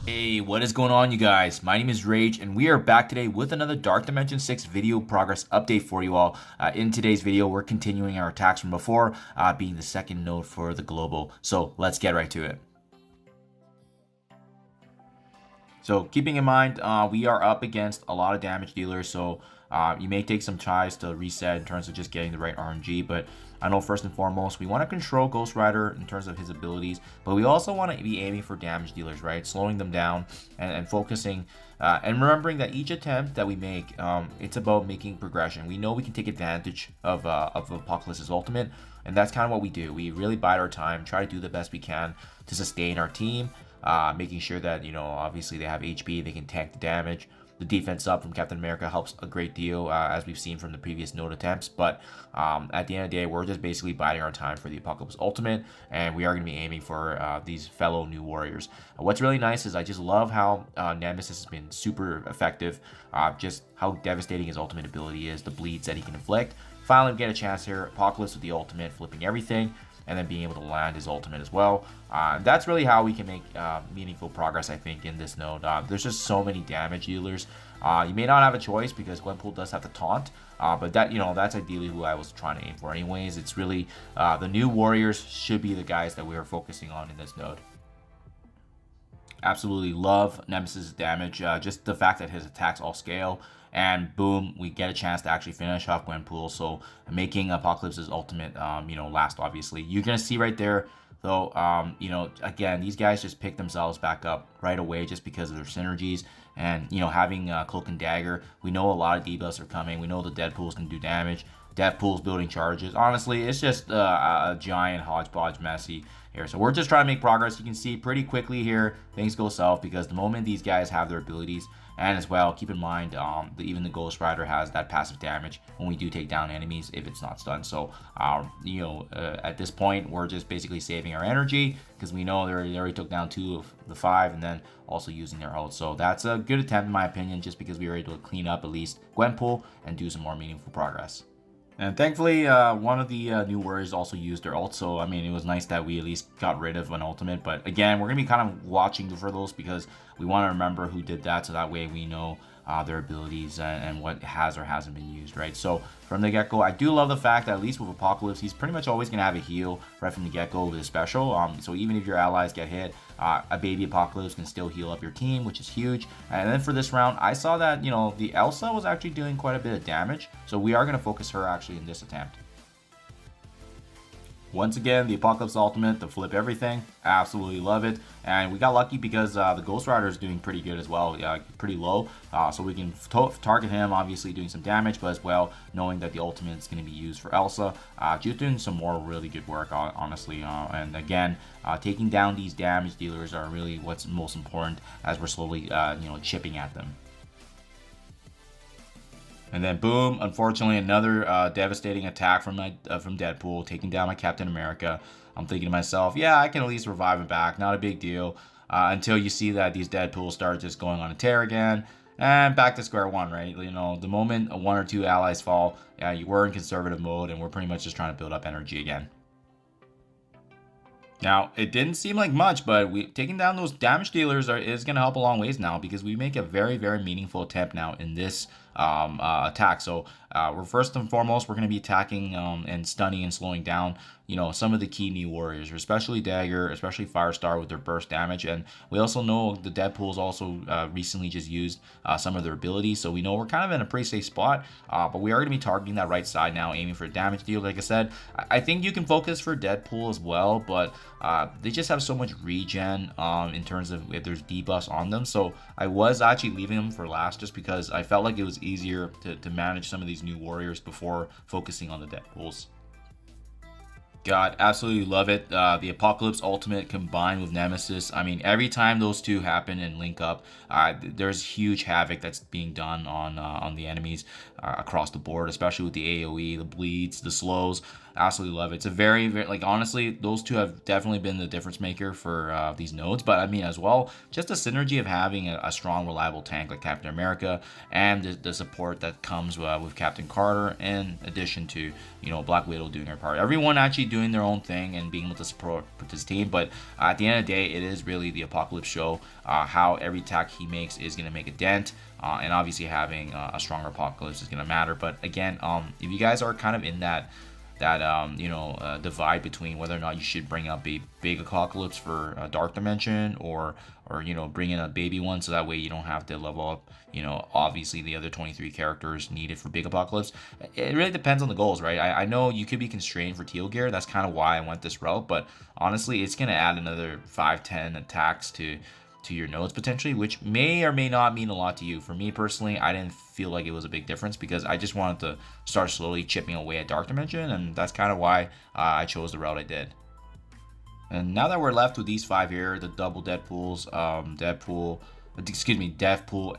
Hey, what is going on, you guys? My name is Rayge, and we are back today with another Dark Dimension 6 video progress update for you all. In today's video, we're continuing our attacks from before, being the second node for the global. So let's get right to it. So keeping in mind, we are up against a lot of damage dealers, so you may take some tries to reset in terms of just getting the right RNG, but I know first and foremost, we want to control Ghost Rider in terms of his abilities, but we also want to be aiming for damage dealers, right? Slowing them down and focusing and remembering that each attempt that we make, it's about making progression. We know we can take advantage of Apocalypse's ultimate, and that's kind of what we do. We really bide our time, try to do the best we can to sustain our team, making sure that, you know, obviously they have HP, they can tank the damage. The defense up from Captain America helps a great deal, as we've seen from the previous node attempts. But at the end of the day, we're just basically biding our time for the Apocalypse Ultimate, and we are going to be aiming for these fellow new warriors. What's really nice is I just love how Nemesis has been super effective, just how devastating his ultimate ability is, the bleeds that he can inflict. Finally, we get a chance here, Apocalypse with the ultimate, flipping everything, and then being able to land his ultimate as well. That's really how we can make meaningful progress, I think, in this node. There's just so many damage dealers. You may not have a choice because Gwenpool does have the taunt, but that, you know, that's ideally who I was trying to aim for anyways. It's really the new warriors should be the guys that we are focusing on in this node. Absolutely love Nemesis' damage, just the fact that his attacks all scale, and boom, we get a chance to actually finish off Gwenpool, so making Apocalypse's ultimate, you know, last, obviously. You're gonna see right there, though, you know, again, these guys just pick themselves back up right away just because of their synergies, and, you know, having Cloak and Dagger, we know a lot of debuffs are coming, we know the Deadpools can do damage, Deathpool's building charges. Honestly, it's just a giant hodgepodge messy here. So we're just trying to make progress. You can see pretty quickly here things go south because the moment these guys have their abilities, and as well, keep in mind, even the Ghost Rider has that passive damage when we do take down enemies if it's not stunned. So, you know, at this point, we're just basically saving our energy because we know they already took down 2 of the 5 and then also using their ult. So that's a good attempt in my opinion, just because we were able to clean up at least Gwenpool and do some more meaningful progress. And thankfully, one of the new warriors also used their ult, so I mean, it was nice that we at least got rid of an ultimate. But again, we're going to be kind of watching for those because we want to remember who did that, so that way we know their abilities and what has or hasn't been used, right? So from the get-go, I do love the fact that at least with Apocalypse, he's pretty much always going to have a heal right from the get-go with his special. So even if your allies get hit, a baby Apocalypse can still heal up your team, which is huge. And then for this round, I saw that, you know, the Elsa was actually doing quite a bit of damage, so we are going to focus her actually in this attempt. Once again, the Apocalypse ultimate to flip everything. Absolutely love it. And we got lucky because the Ghost Rider is doing pretty good as well, pretty low. So we can target him, obviously doing some damage, but as well knowing that the ultimate is going to be used for Elsa. Just doing some more really good work, honestly. And again, taking down these damage dealers are really what's most important as we're slowly, you know, chipping at them. And then boom, unfortunately another devastating attack from Deadpool, taking down my Captain America. I'm thinking to myself, yeah, I can at least revive him back, not a big deal. Until you see that these Deadpools start just going on a tear again. And back to square one, right? You know, the moment 1 or 2 allies fall, yeah, we're in conservative mode and we're pretty much just trying to build up energy again. Now, it didn't seem like much, but taking down those damage dealers is going to help a long ways now because we make a very, very meaningful attempt now in this attack. So we're first and foremost, we're going to be attacking and stunning and slowing down, you know, some of the key new warriors, especially Dagger, especially Firestar with their burst damage. And we also know the Deadpool's also recently just used some of their abilities. So we know we're kind of in a pretty safe spot, but we are going to be targeting that right side now, aiming for a damage deal. Like I said, I think you can focus for Deadpool as well, but they just have so much regen in terms of if there's debuffs on them. So I was actually leaving them for last just because I felt like it was easier to manage some of these new warriors before focusing on the Deadpools. God, absolutely love it. The Apocalypse ultimate combined with Nemesis. I mean, every time those two happen and link up, there's huge havoc that's being done on the enemies. across the board, especially with the AoE, the bleeds, the slows. Absolutely love it. It's a very, very, like, honestly, those two have definitely been the difference maker for these nodes. But I mean, as well, just the synergy of having a strong, reliable tank like Captain America, and the support that comes with Captain Carter, in addition to, you know, Black Widow doing her part. Everyone actually doing their own thing and being able to support this team. But at the end of the day, it is really the Apocalypse show. How every attack he makes is going to make a dent. And obviously having a stronger Apocalypse is going to matter. But again, if you guys are kind of in that divide between whether or not you should bring up a big Apocalypse for a Dark Dimension, or you know, bring in a baby one, so that way you don't have to level up, you know, obviously the other 23 characters needed for big Apocalypse. It really depends on the goals, right? I know you could be constrained for teal gear. That's kind of why I went this route, but honestly, it's going to add another 5-10 attacks to your nodes potentially, which may or may not mean a lot to you. For me personally, I didn't feel like it was a big difference, because I just wanted to start slowly chipping away at Dark Dimension, and that's kind of why I chose the route I did. And now that we're left with these 5 here, the double Deadpools, Deathpool,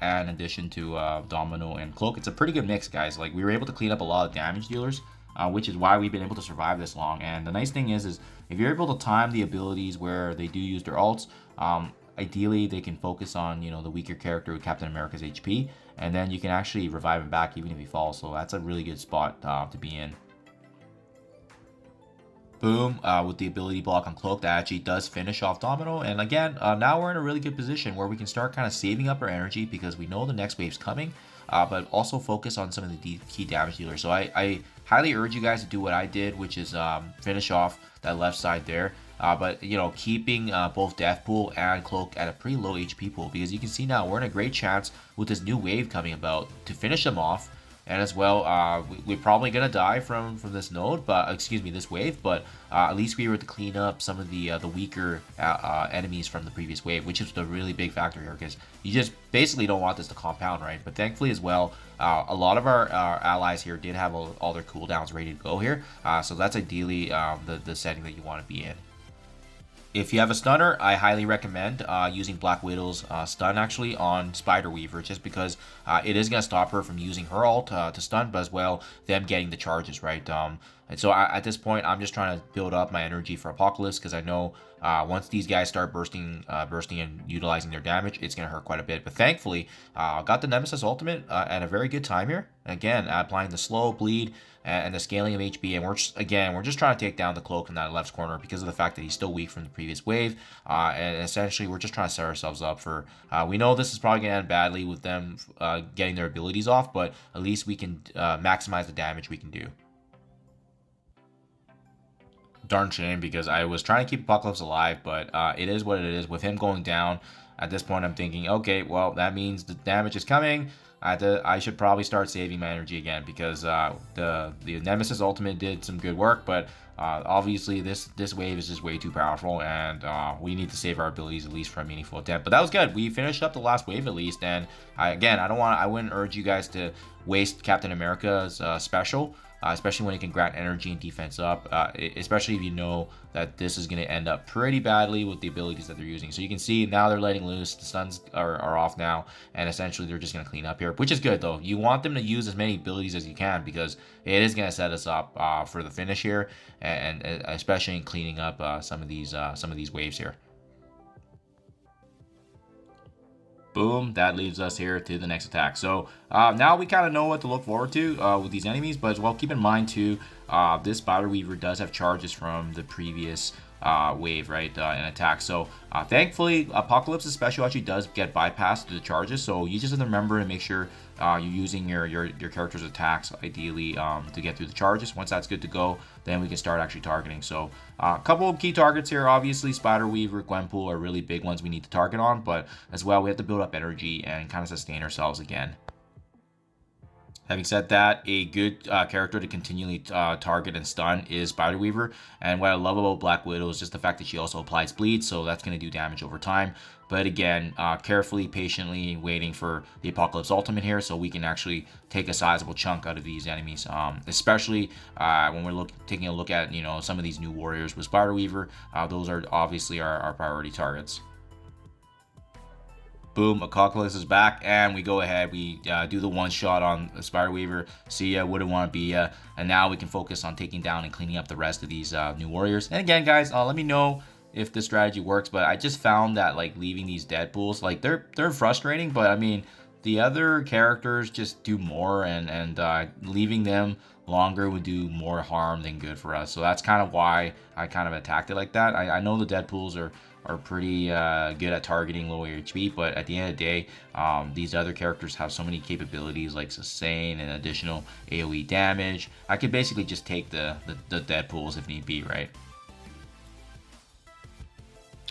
and in addition to Domino and Cloak, it's a pretty good mix, guys. Like, we were able to clean up a lot of damage dealers, which is why we've been able to survive this long. And the nice thing is if you're able to time the abilities where they do use their ults, ideally they can focus on, you know, the weaker character with Captain America's HP, and then you can actually revive him back even if he falls. So that's a really good spot to be in. Boom, with the ability block on Cloak, that actually does finish off Domino. And again, now we're in a really good position where we can start kind of saving up our energy, because we know the next wave's coming, but also focus on some of the key damage dealers. So I highly urge you guys to do what I did, which is finish off that left side there. But, you know, keeping both Deathpool and Cloak at a pretty low HP pool, because you can see now we're in a great chance with this new wave coming about to finish them off. And as well, we're probably going to die from this node, but excuse me, this wave, but at least we were to clean up some of the weaker enemies from the previous wave, which is the really big factor here, because you just basically don't want this to compound, right? But thankfully as well, a lot of our allies here did have all their cooldowns ready to go here, so that's ideally the setting that you want to be in. If you have a stunner, I highly recommend using Black Widow's stun actually on Spider Weaver, just because it is going to stop her from using her ult to stun, but as well them getting the charges, right? And so at this point, I'm just trying to build up my energy for Apocalypse, because I know once these guys start bursting and utilizing their damage, it's going to hurt quite a bit. But thankfully, got the Nemesis ultimate at a very good time here. Again, applying the slow bleed and the scaling of HP, and we're just trying to take down the Cloak in that left corner because of the fact that he's still weak from the previous wave, and essentially we're just trying to set ourselves up for, we know this is probably going to end badly with them getting their abilities off, but at least we can maximize the damage we can do. Darn shame, because I was trying to keep Apocalypse alive, but it is what it is. With him going down, at this point I'm thinking, okay, well, that means the damage is coming. I should probably start saving my energy again, because the Nemesis ultimate did some good work, but obviously this wave is just way too powerful, and we need to save our abilities at least for a meaningful attempt. But that was good. We finished up the last wave at least, and I wouldn't urge you guys to waste Captain America's special. Especially when it can grant energy and defense up, especially if you know that this is going to end up pretty badly with the abilities that they're using. So you can see now they're letting loose, the stuns are off now, and essentially they're just going to clean up here, which is good though. You want them to use as many abilities as you can, because it is going to set us up for the finish here, and especially in cleaning up some of these waves here. Boom, that leads us here to the next attack. So now we kind of know what to look forward to with these enemies, but as well, keep in mind too, this Spider Weaver does have charges from the previous wave, right, in attack. So thankfully, Apocalypse's special actually does get bypassed to the charges, so you just have to remember to make sure you're using your character's attacks ideally to get through the charges. Once that's good to go, then we can start actually targeting. So a couple of key targets here, obviously Spider Weaver, Gwenpool are really big ones we need to target on, but as well we have to build up energy and kind of sustain ourselves again. Having said that, a good character to continually target and stun is Spider Weaver, and what I love about Black Widow is just the fact that she also applies bleed, so that's going to do damage over time. But again, carefully, patiently waiting for the Apocalypse ultimate here, so we can actually take a sizable chunk out of these enemies. Especially when we're taking a look at, you know, some of these new warriors with Spider Weaver, those are obviously our priority targets. boom, Apocalypse is back, and we go ahead. We do the one shot on the Spider Weaver. See ya, wouldn't want to be ya. And now we can focus on taking down and cleaning up the rest of these new warriors. And again, guys, let me know if this strategy works. But I just found that like leaving these Deadpools, like they're frustrating. But I mean, the other characters just do more, and leaving them longer would do more harm than good for us. So that's kind of why I kind of attacked it like that. I know the Deadpools are pretty good at targeting low HP, but at the end of the day, these other characters have so many capabilities like sustain and additional AoE damage. I could basically just take the Deadpools if need be, right?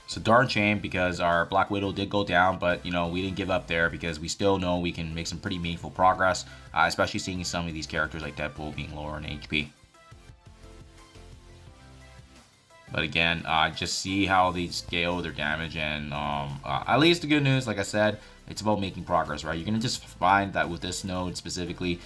It's a darn shame because our Black Widow did go down, but you know, we didn't give up there because we still know we can make some pretty meaningful progress, especially seeing some of these characters like Deadpool being lower in HP. But again, just see how they scale their damage, and at least the good news, like I said, it's about making progress, right? You're gonna just find that with this node specifically,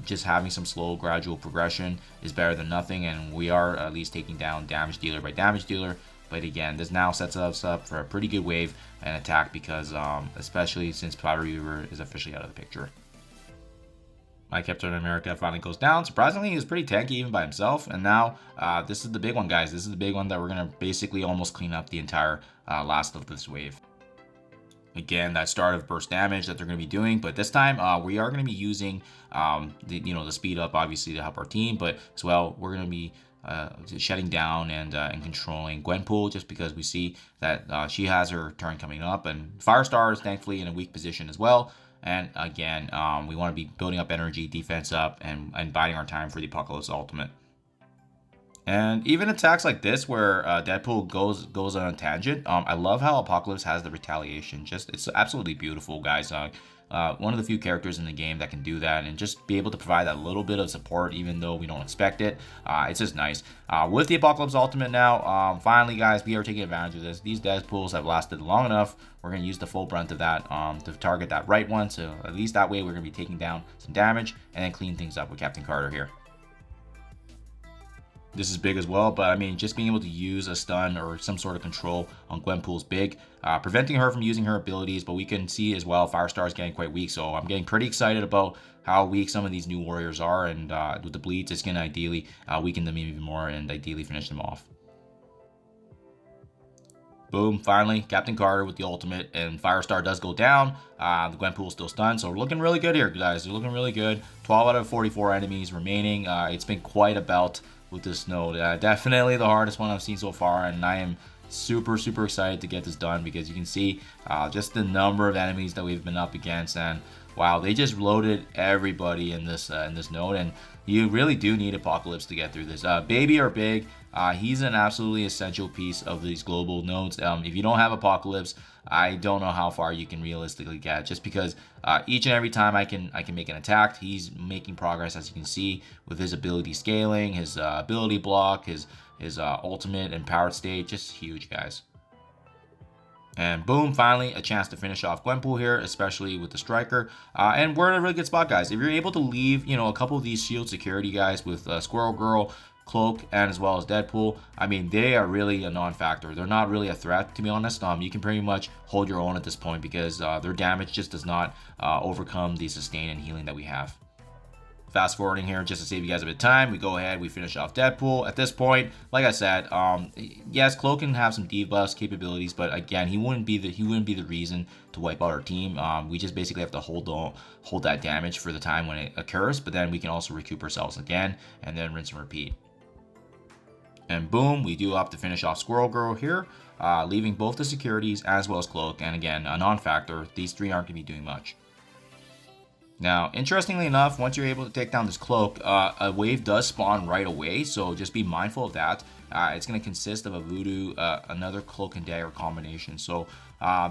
just having some slow, gradual progression is better than nothing, and we are at least taking down damage dealer by damage dealer. But again, this now sets us up for a pretty good wave and attack because, especially since Spider Weaver is officially out of the picture. My Captain America finally goes down. Surprisingly, he was pretty tanky even by himself. And now, this is the big one, guys. This is the big one that we're going to basically almost clean up the entire last of this wave. Again, that start of burst damage that they're going to be doing. But this time, we are going to be using, the speed up, obviously, to help our team. But as well, we're going to be shutting down and controlling Gwenpool, just because we see that she has her turn coming up. And Firestar is thankfully in a weak position as well. And again, we want to be building up energy, defense up, and biding our time for the Apocalypse Ultimate. And even attacks like this where Deadpool goes on a tangent, I love how Apocalypse has the retaliation. It's absolutely beautiful, guys. One of the few characters in the game that can do that and just be able to provide that little bit of support even though we don't expect it. It's just nice. With the Apocalypse Ultimate now, finally, guys, we are taking advantage of this. These Deadpools have lasted long enough. We're going to use the full brunt of that to target that right one. So at least that way we're going to be taking down some damage and then clean things up with Captain Carter here. This is big as well, but I mean, just being able to use a stun or some sort of control on Gwenpool is big, preventing her from using her abilities. But we can see as well Firestar is getting quite weak, so I'm getting pretty excited about how weak some of these new warriors are, and with the bleeds, it's going to ideally weaken them even more and ideally finish them off. Boom, finally, Captain Carter with the ultimate, and Firestar does go down. The Gwenpool is still stunned, so we're looking really good here, guys. We're looking really good. 12 out of 44 enemies remaining. It's been quite a bout with this node. Definitely the hardest one I've seen so far, and I am super excited to get this done because you can see just the number of enemies that we've been up against, and wow, they just loaded everybody in this node, and you really do need Apocalypse to get through this. Baby or big, he's an absolutely essential piece of these global nodes. If you don't have Apocalypse, I don't know how far you can realistically get, just because each and every time I can make an attack, he's making progress, as you can see, with his ability scaling, his ability block, his ultimate and powered state. Just huge, guys. And boom, finally a chance to finish off Gwenpool here, especially with the striker. And we're in a really good spot, guys. If you're able to leave, a couple of these shield security guys with Squirrel Girl, Cloak, and as well as Deadpool, I mean, they are really a non-factor. They're not really a threat, to be honest. You can pretty much hold your own at this point because their damage just does not overcome the sustain and healing that we have. Fast forwarding here just to save you guys a bit of time, we go ahead, we finish off Deadpool. At this point, like I said, yes, Cloak can have some debuffs capabilities, but again, he wouldn't be the reason to wipe out our team. We just basically have to hold that damage for the time when it occurs, but then we can also recoup ourselves again and then rinse and repeat. And boom, we do opt to finish off Squirrel Girl here, leaving both the securities as well as Cloak. And again, a non-factor. These three aren't going to be doing much. Now, interestingly enough, once you're able to take down this Cloak, a wave does spawn right away, so just be mindful of that. It's going to consist of a Voodoo, another Cloak and Dagger combination. So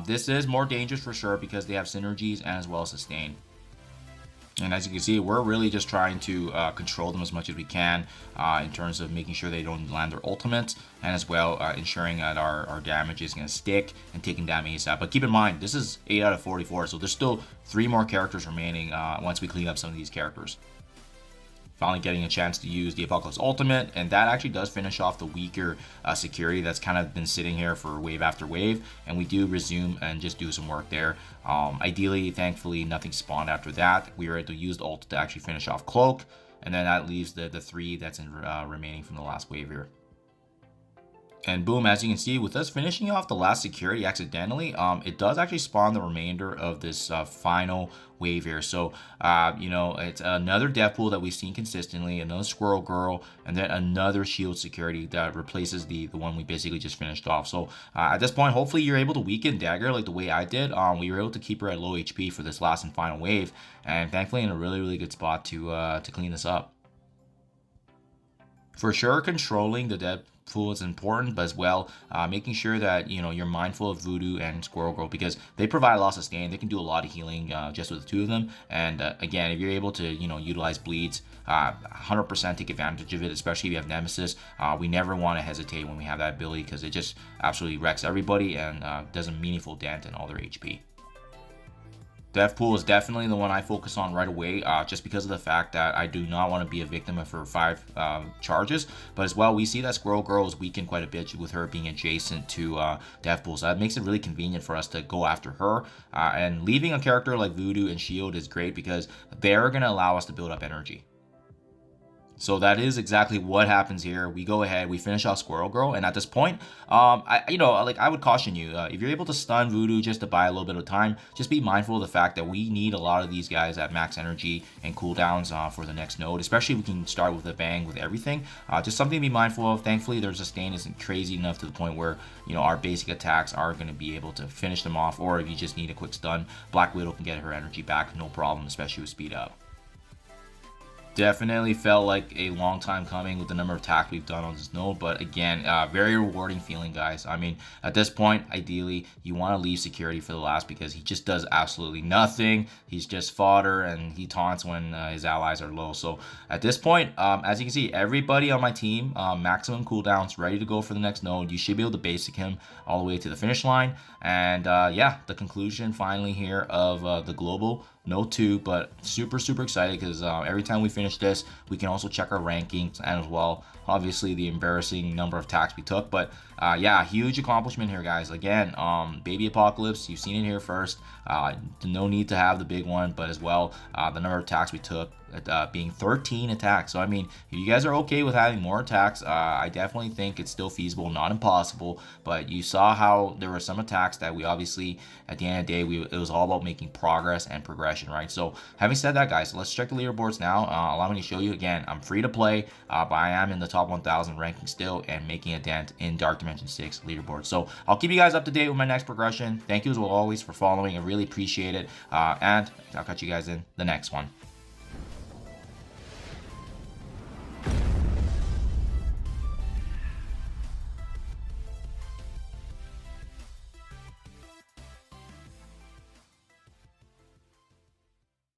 this is more dangerous for sure because they have synergies and as well as sustain. And as you can see, we're really just trying to control them as much as we can in terms of making sure they don't land their ultimates, and as well ensuring that our damage is going to stick and taking down ASAP. But keep in mind, this is 8 out of 44, so there's still 3 more characters remaining once we clean up some of these characters. finally getting a chance to use the Apocalypse ultimate, and that actually does finish off the weaker security that's kind of been sitting here for wave after wave, and we do resume and just do some work there. Ideally, thankfully, nothing spawned after that. We were able to use the ult to actually finish off Cloak, and then that leaves the 3 that's in remaining from the last wave here. And boom, as you can see, with us finishing off the last security accidentally, it does actually spawn the remainder of this final wave here. So, you know, it's another death pool that we've seen consistently, another Squirrel Girl, and then another shield security that replaces the one we basically just finished off. So, at this point, hopefully you're able to weaken Dagger like the way I did. We were able to keep her at low HP for this last and final wave, and thankfully in a really, really good spot to clean this up. For sure, controlling the death pool is important, but as well making sure that, you know, you're mindful of Voodoo and Squirrel Girl, because they provide a lot of sustain. They can do a lot of healing just with the 2 of them. And again, if you're able to, you know, utilize bleeds, 100% take advantage of it, especially if you have Nemesis. We never want to hesitate when we have that ability, because it just absolutely wrecks everybody and does a meaningful dent in all their HP. Death pool is definitely the one I focus on right away, just because of the fact that I do not want to be a victim of her 5 charges. But as well, we see that Squirrel Girl is weakened quite a bit with her being adjacent to death pool, so that makes it really convenient for us to go after her. And leaving a character like Voodoo and Shield is great, because they're going to allow us to build up energy. So that is exactly what happens here. We go ahead, we finish off Squirrel Girl, and at this point, I would caution you, if you're able to stun Voodoo just to buy a little bit of time, just be mindful of the fact that we need a lot of these guys at max energy and cooldowns for the next node, especially if we can start with a bang with everything. Just something to be mindful of. Thankfully, their sustain isn't crazy enough to the point where, you know, our basic attacks are going to be able to finish them off, or if you just need a quick stun, Black Widow can get her energy back, no problem, especially with speed up. Definitely felt like a long time coming with the number of attacks we've done on this node, but again, very rewarding feeling, guys. I mean, at this point, ideally, you want to leave security for the last, because he just does absolutely nothing. He's just fodder, and he taunts when his allies are low. So at this point, as you can see, everybody on my team, maximum cooldowns, ready to go for the next node. You should be able to basic him all the way to the finish line. And yeah, the conclusion finally here of the global Node 2, but super excited, because every time we finish this, we can also check our rankings, and as well, obviously, the embarrassing number of attacks we took. But yeah, huge accomplishment here, guys. Again, Baby Apocalypse, you've seen it here first. No need to have the big one, but as well, the number of attacks we took, being 13 attacks. So I mean, if you guys are okay with having more attacks, I definitely think it's still feasible, not impossible. But you saw how there were some attacks that we obviously, at the end of the day, it was all about making progress and progression, right? So having said that, guys, let's check the leaderboards now. Allow me to show you again. I'm free to play, but I am in the top 1,000 ranking still, and making a dent in Dark Dimension 6 leaderboard. So I'll keep you guys up to date with my next progression. Thank you as always for following. I really appreciate it, and I'll catch you guys in the next one.